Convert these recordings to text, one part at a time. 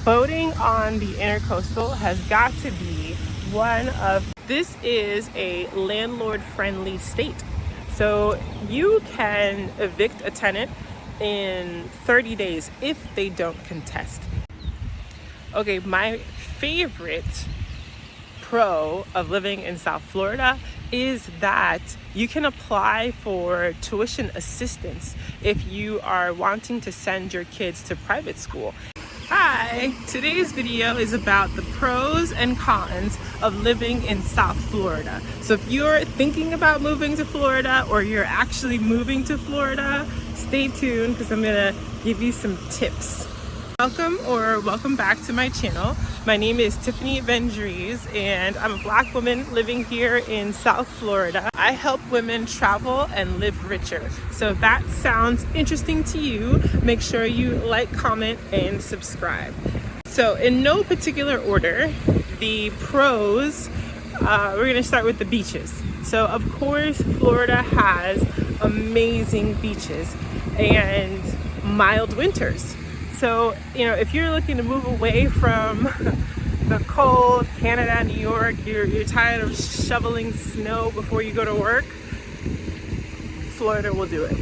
Boating on the Intercoastal has got to be this is a landlord friendly state. So you can evict a tenant in 30 days if they don't contest. Okay, my favorite pro of living in South Florida is that you can apply for tuition assistance if you are wanting to send your kids to private school. Hi, today's video is about the pros and cons of living in South Florida. So if you're thinking about moving to Florida or you're actually moving to Florida, stay tuned because I'm gonna give you some tips. Welcome back to my channel. My name is Tiffanie and I'm a Black woman living here in South Florida. I help women travel and live richer. So if that sounds interesting to you, make sure you like, comment, and subscribe. So in no particular order, the pros, we're gonna start with the beaches. So of course, Florida has amazing beaches and mild winters. So, if you're looking to move away from the cold, Canada, New York, you're tired of shoveling snow before you go to work, Florida will do it.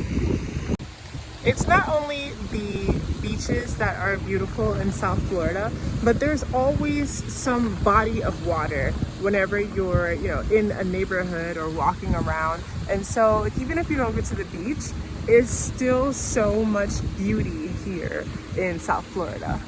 It's not only the beaches that are beautiful in South Florida, but there's always some body of water whenever you're, in a neighborhood or walking around. And so even if you don't get to the beach, there's still so much beauty here in South Florida.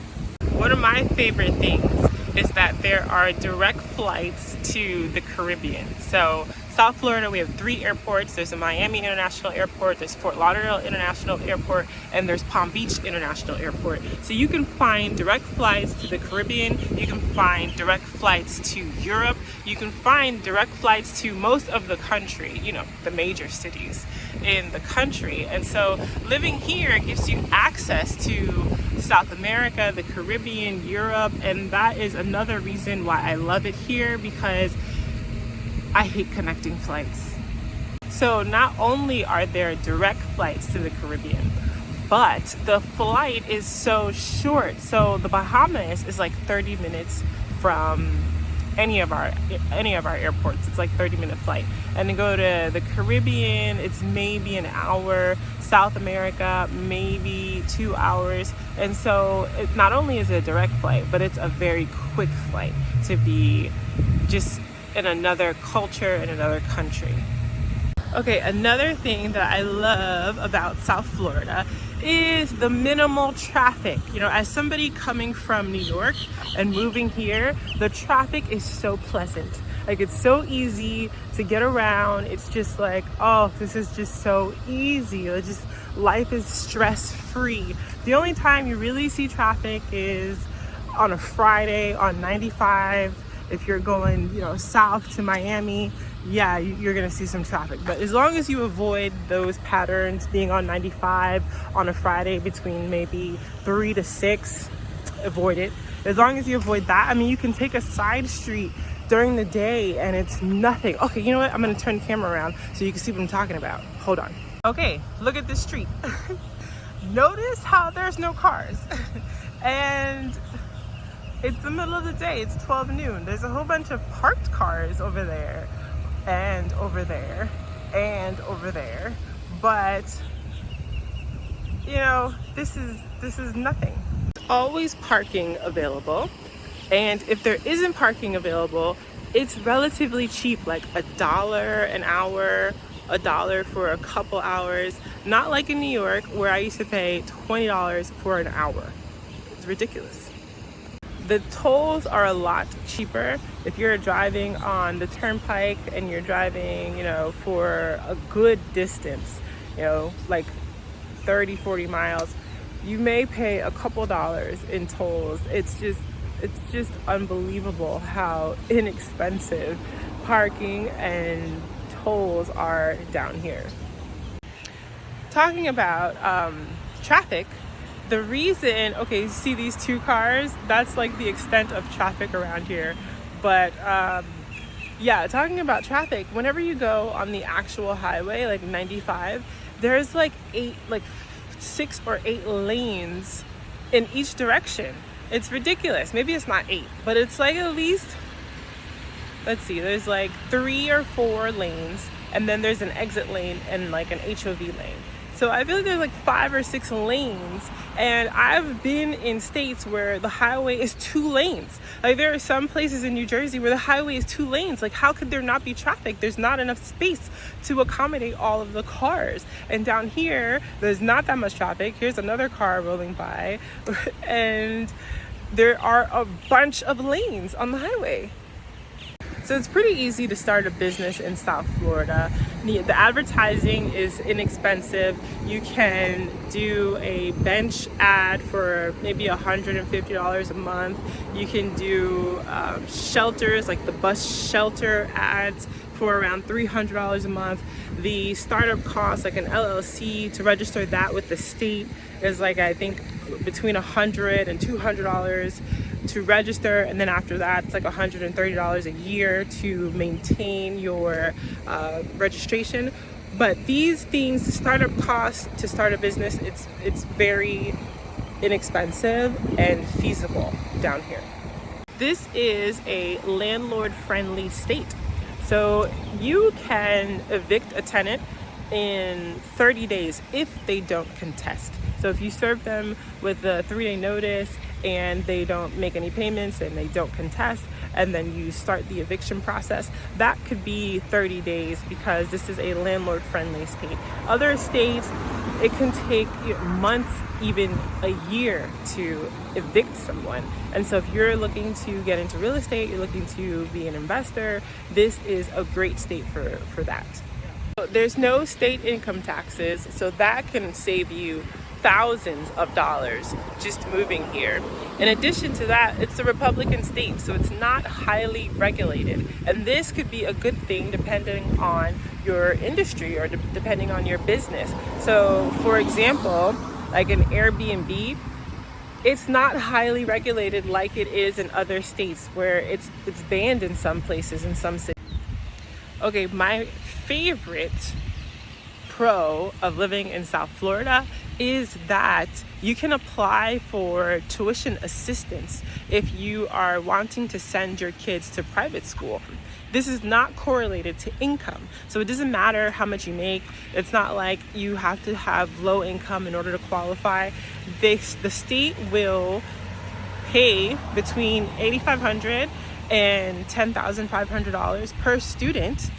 One of my favorite things is that there are direct flights to the Caribbean. So South Florida, we have 3 airports. There's a Miami International Airport, there's Fort Lauderdale International Airport, and there's Palm Beach International Airport. So you can find direct flights to the Caribbean, you can find direct flights to Europe, you can find direct flights to most of the country, the major cities in the country. And so living here gives you access to South America, the Caribbean, Europe, and that is another reason why I love it here, because I hate connecting flights. So not only are there direct flights to the Caribbean, but the flight is so short. So the Bahamas is like 30 minutes from any of our airports. It's like 30-minute flight. And to go to the Caribbean, it's maybe an hour. South America, maybe 2 hours. And so it not only is it a direct flight, but it's a very quick flight to be just in another culture, in another country. Okay, another thing that I love about South Florida is the minimal traffic. As somebody coming from New York and moving here, the traffic is so pleasant. Like, it's so easy to get around. It's just like, oh, this is just so easy. Life is stress-free. The only time you really see traffic is on a Friday on 95. If you're going, south to Miami, yeah, you're gonna see some traffic. But as long as you avoid those patterns, being on 95 on a Friday between maybe 3 to 6, avoid it. As long as you avoid that, you can take a side street during the day and it's nothing. Okay, you know what? I'm gonna turn the camera around so you can see what I'm talking about. Hold on. Okay, look at this street. Notice how there's no cars. And it's the middle of the day, it's 12 noon. There's a whole bunch of parked cars over there and over there and over there. But, this is nothing. Always parking available. And if there isn't parking available, it's relatively cheap, like $1 an hour, $1 for a couple hours. Not like in New York where I used to pay $20 for an hour. It's ridiculous. The tolls are a lot cheaper if you're driving on the turnpike and you're driving, for a good distance, like 30, 40 miles. You may pay a couple dollars in tolls. It's just unbelievable how inexpensive parking and tolls are down here. Talking about traffic, the reason, okay, you see these 2 cars, that's like the extent of traffic around here. But yeah, talking about traffic, whenever you go on the actual highway, like 95, there's like 6 or 8 lanes in each direction. It's ridiculous. Maybe it's not 8, but it's like at least, let's see, there's like 3 or 4 lanes, and then there's an exit lane and like an HOV lane. So I feel like there's like 5 or 6 lanes, and I've been in states where the highway is 2 lanes. Like there are some places in New Jersey where the highway is 2 lanes. Like how could there not be traffic? There's not enough space to accommodate all of the cars. And down here, there's not that much traffic. Here's another car rolling by, and there are a bunch of lanes on the highway. So it's pretty easy to start a business in South Florida. The advertising is inexpensive. You can do a bench ad for maybe $150 a month. You can do shelters, like the bus shelter ads, for around $300 a month. The startup cost, like an LLC, to register that with the state is like, I think, between $100 and $200 to register, and then after that it's like $130 a year to maintain your registration. But these things, the startup cost to start a business, it's very inexpensive and feasible down here. This is a landlord friendly state, so you can evict a tenant in 30 days if they don't contest. So if you serve them with a 3-day notice and they don't make any payments and they don't contest, and then you start the eviction process, that could be 30 days because this is a landlord friendly state. Other states, it can take months, even a year, to evict someone. And so if you're looking to get into real estate, you're looking to be an investor, this is a great state for that. There's no state income taxes, so that can save you thousands of dollars just moving here. In addition to that, it's a Republican state, so it's not highly regulated. And this could be a good thing depending on your industry or depending on your business. So for example, like an Airbnb, it's not highly regulated like it is in other states where it's banned in some places, in some cities. Okay, my favorite pro of living in South Florida is that you can apply for tuition assistance if you are wanting to send your kids to private school. This is not correlated to income, so it doesn't matter how much you make. It's not like you have to have low income in order to qualify. The state will pay between $8,500 and $10,500 per student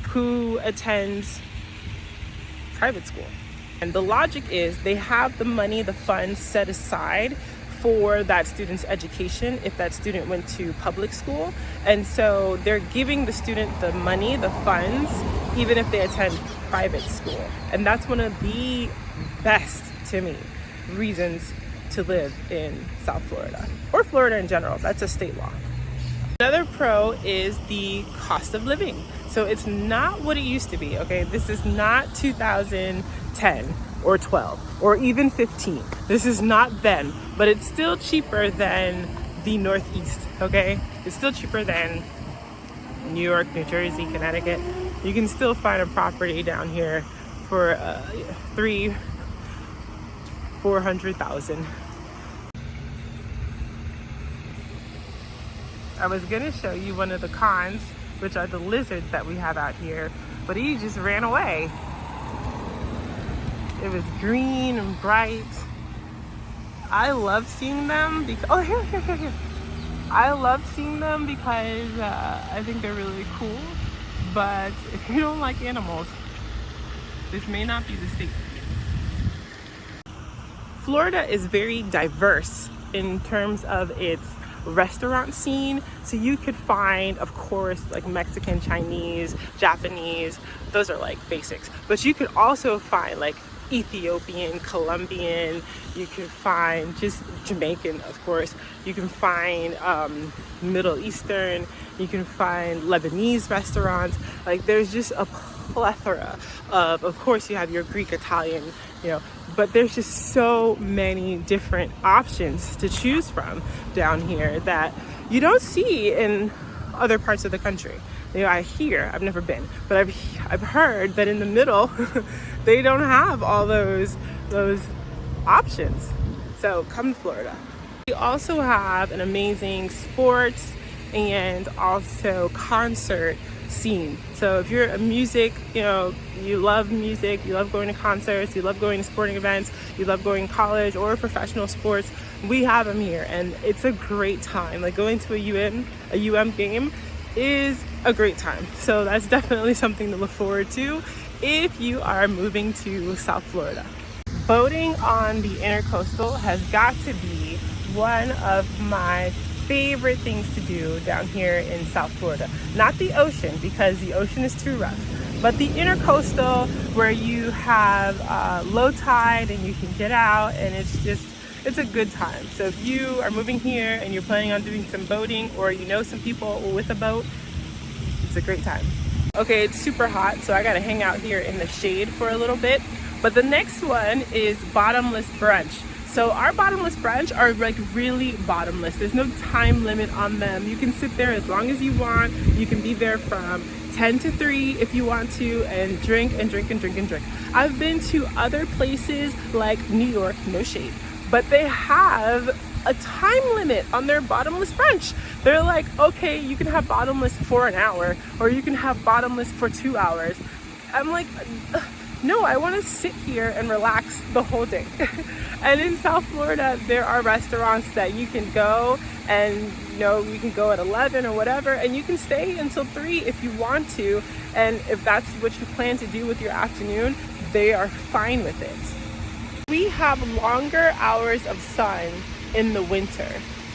who attends private school. And the logic is they have the money, the funds set aside for that student's education if that student went to public school. And so they're giving the student the money, the funds, even if they attend private school. And that's one of the best, to me, reasons to live in South Florida, or Florida in general. That's a state law. Another pro is the cost of living. So it's not what it used to be, okay? This is not 2010 or 12 or even 15. This is not then, but it's still cheaper than the Northeast, okay? It's still cheaper than New York, New Jersey, Connecticut. You can still find a property down here for $400,000. I was gonna show you one of the cons, which are the lizards that we have out here, but he just ran away. It was green and bright. I love seeing them because, oh, here. I love seeing them because I think they're really cool, but if you don't like animals, this may not be the state for you. Florida is very diverse in terms of its restaurant scene, so you could find, of course, like Mexican, Chinese, Japanese, those are like basics, but you could also find like Ethiopian, Colombian, you can find just Jamaican, of course, you can find Middle Eastern, you can find Lebanese restaurants. Like there's just a plethora of course you have your Greek, Italian, but there's just so many different options to choose from down here that you don't see in other parts of the country. I've never been, but I've heard that in the middle they don't have all those options. So come to Florida. We also have an amazing sports and also concert scene. So if you're a music, you love music, you love going to concerts, you love going to sporting events, you love going to college or professional sports, we have them here, and it's a great time. Like going to a UM game is a great time. So that's definitely something to look forward to if you are moving to South Florida. Boating on the Intercoastal has got to be one of my favorite things to do down here in South Florida. Not the ocean, because the ocean is too rough, but the Intercoastal, where you have low tide and you can get out, and it's a good time. So if you are moving here and you're planning on doing some boating, or you know some people with a boat, it's a great time. Okay, it's super hot, so I gotta hang out here in the shade for a little bit. But the next one is Bottomless Brunch. So our Bottomless Brunch are like really bottomless. There's no time limit on them. You can sit there as long as you want. You can be there from 10 to 3 if you want to, and drink and drink and drink and drink. I've been to other places like New York, no shade, but they have a time limit on their Bottomless Brunch. They're like, okay, you can have bottomless for an hour, or you can have bottomless for 2 hours. I'm like, no, I want to sit here and relax the whole day. And in South Florida, there are restaurants that you can go, and you can go at 11 or whatever, and you can stay until 3 if you want to. And if that's what you plan to do with your afternoon, they are fine with it. We have longer hours of sun in the winter.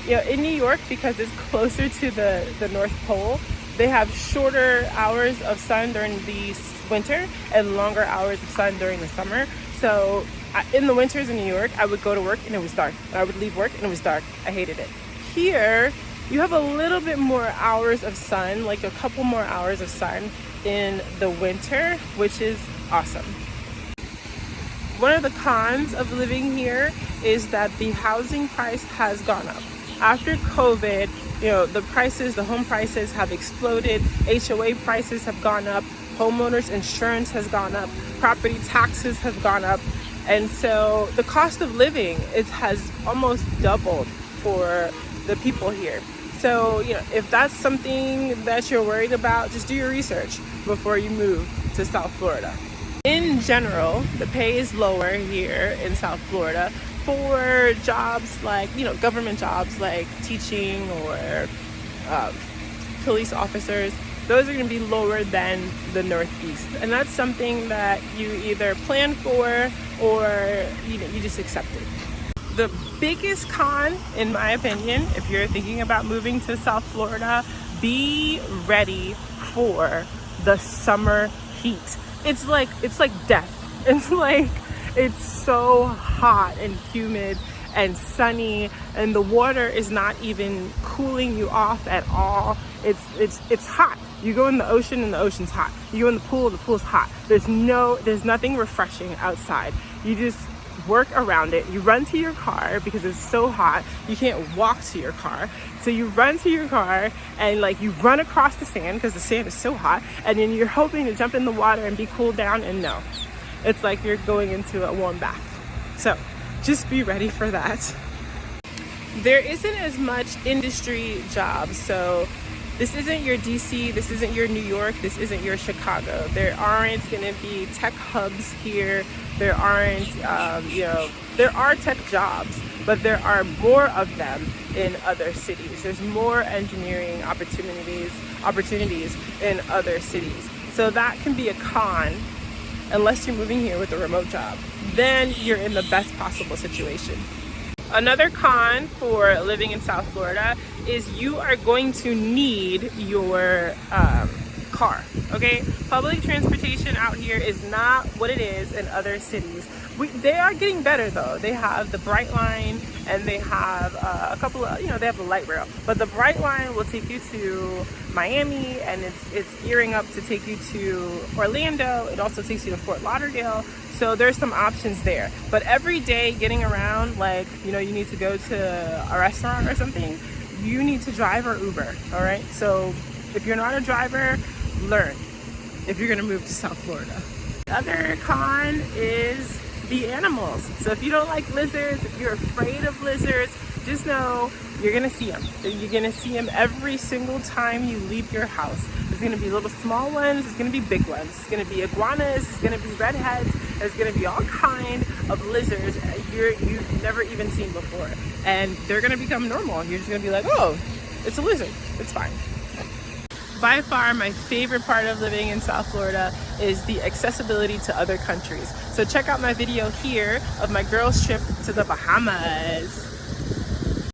In New York, because it's closer to the North Pole, they have shorter hours of sun during the winter and longer hours of sun during the summer. So in the winters in New York, I would go to work and it was dark. I would leave work and it was dark. I hated it. Here, you have a little bit more hours of sun, like a couple more hours of sun in the winter, which is awesome. One of the cons of living here is that the housing price has gone up. After COVID, the home prices have exploded. HOA prices have gone up. Homeowners insurance has gone up. Property taxes have gone up. And so the cost of living, it has almost doubled for the people here. So, if that's something that you're worried about, just do your research before you move to South Florida. In general, the pay is lower here in South Florida for jobs like, government jobs like teaching or police officers. Those are going to be lower than the Northeast. And that's something that you either plan for or you just accept it. The biggest con, in my opinion, if you're thinking about moving to South Florida, be ready for the summer heat. It's like death. It's so hot and humid and sunny, and the water is not even cooling you off at all. It's hot. You go in the ocean and the ocean's hot. You go in the pool's hot. There's nothing refreshing outside. You just work around it. You run to your car because it's so hot. You can't walk to your car. So you run to your car and you run across the sand because the sand is so hot, and then you're hoping to jump in the water and be cooled down, and no. It's like you're going into a warm bath. So just be ready for that. There isn't as much industry jobs. So this isn't your DC, this isn't your New York, this isn't your Chicago. There aren't going to be tech hubs here. There aren't, there are tech jobs, but there are more of them in other cities. There's more engineering opportunities in other cities. So that can be a con unless you're moving here with a remote job. Then you're in the best possible situation. Another con for living in South Florida is you are going to need your car, okay? Public transportation out here is not what it is in other cities. They are getting better though. They have the Bright Line, and they have a couple of, they have the light rail. But the Bright Line will take you to Miami, and it's gearing up to take you to Orlando. It also takes you to Fort Lauderdale. So there's some options there. But every day getting around, you need to go to a restaurant or something, you need to drive or Uber, all right? So if you're not a driver, learn if you're gonna move to South Florida. The other con is the animals. So if you don't like lizards, if you're afraid of lizards, just know you're gonna see them. You're gonna see them every single time you leave your house. There's gonna be little small ones, there's gonna be big ones. It's gonna be iguanas, it's gonna be redheads, there's gonna be all kind of lizards you've never even seen before. And they're gonna become normal. You're just gonna be like, oh, it's a lizard, it's fine. By far, my favorite part of living in South Florida is the accessibility to other countries. So check out my video here of my girls' trip to the Bahamas.